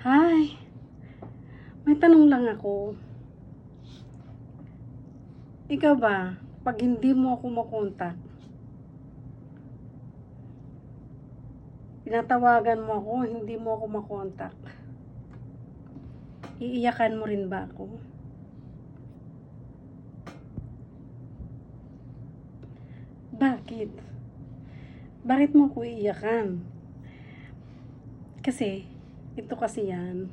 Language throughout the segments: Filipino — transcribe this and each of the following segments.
Hi, may tanong lang ako. Ikaw ba, pag hindi mo ako makontak, tinatawagan mo ako, hindi mo ako makontak, iiyakan mo rin ba ako? Bakit? Bakit mo ako iiyakan? Kasi, ito kasi yan.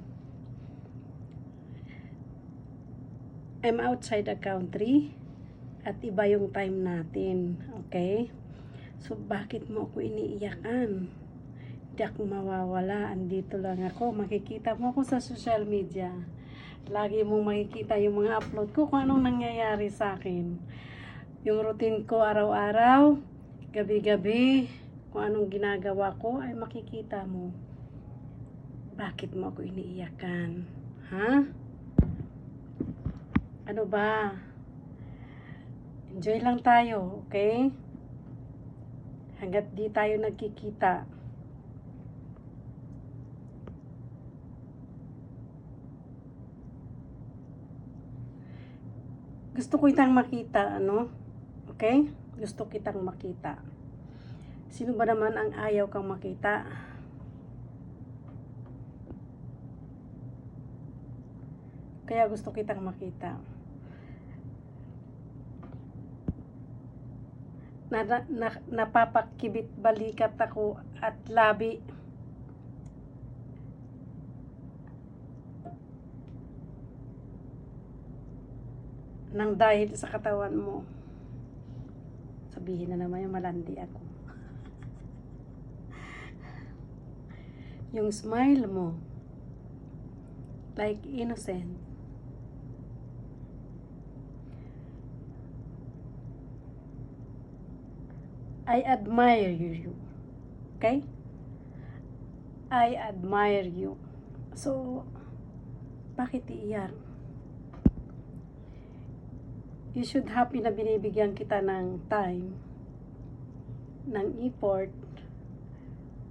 I'm outside the country at iba yung time natin, okay? So, bakit mo ako iniiyakan? Hindi ako mawawala, andito lang ako, makikita mo ako sa social media. Lagi mong makikita yung mga upload ko kung anong nangyayari sa akin. Yung routine ko araw-araw, gabi-gabi, kung anong ginagawa ko ay makikita mo. Bakit mo ako iniiyakan? Ha? Ano ba? Enjoy lang tayo, okay? Hanggat di tayo nagkikita. Gusto ko kitang makita, ano? Okay? Gusto kitang makita. Sino ba naman ang ayaw kang makita? Kaya gusto kitang makita. Napapakibit balikat ako at labi. Nang dahil sa katawan mo. Sabihin na naman yung malandi ako. Yung smile mo, like innocent. I admire you. Okay? I admire you. So, bakit iiyak? You should happy na binibigyan kita ng time, ng effort.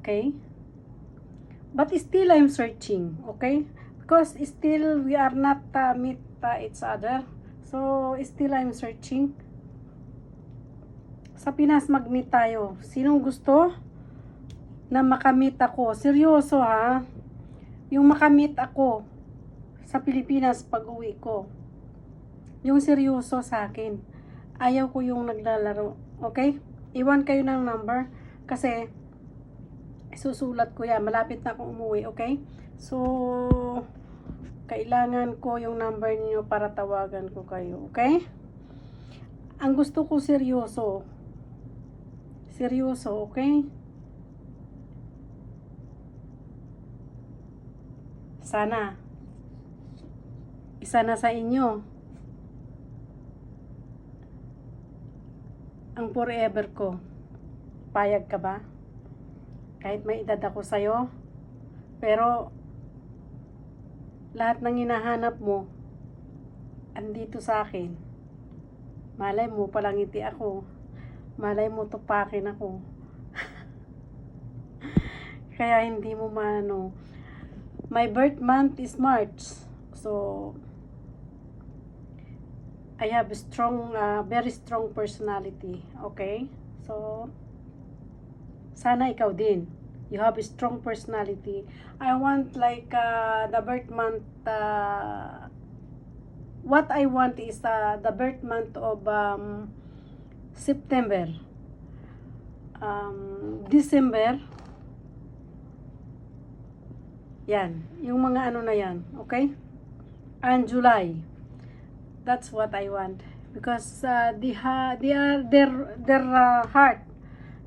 Okay? But still I'm searching. Okay? Because still we are not meet each other. So, still I'm searching. Sa Pinas mag-meet tayo. Sinong gusto na makamit ako? Seryoso ha? Yung makamit ako sa Pilipinas pag uwi ko. Yung seryoso sa akin. Ayaw ko yung naglalaro. Okay? Iwan kayo ng number. Kasi susulat ko yan. Malapit na akong umuwi. Okay? So, kailangan ko yung number niyo para tawagan ko kayo. Okay? Ang gusto ko seryoso. Seryoso, okay? Sana. Isa na sa inyo. Ang forever ko. Payag ka ba? Kahit may edad ako sa'yo. Pero, lahat ng hinahanap mo, andito sa akin. Malay mo, palangiti ako. Malay mo, tupakin ako. Kaya hindi mo maano. My birth month is March. So, I have a strong, very strong personality. Okay? So, sana ikaw din. You have a strong personality. I want like the birth month, what I want is the birth month of September, December, yan, yung mga ano na yan, okay? And July, that's what I want. Because they are their heart,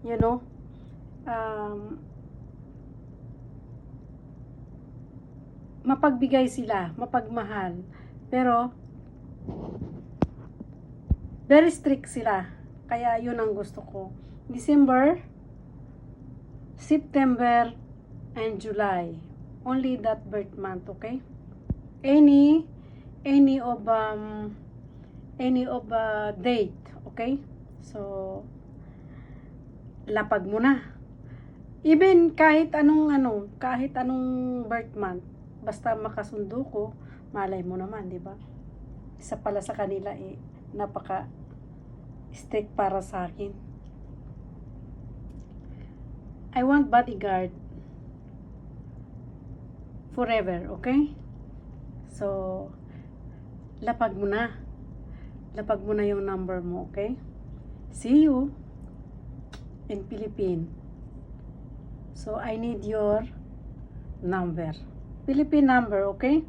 you know, mapagbigay sila, mapagmahal, pero very strict sila. Kaya yun ang gusto ko. December, September, and July. Only that birth month, okay? Any of date, okay? So, lapag mo na. Even kahit anong birth month, basta makasundo ko, malay mo naman, di ba? Isa pala sa kanila napaka strict para sa akin. I want bodyguard forever, okay? So, lapag mo na. Lapag mo na yung number mo, okay? See you in Philippines. So, I need your number. Philippine number, okay?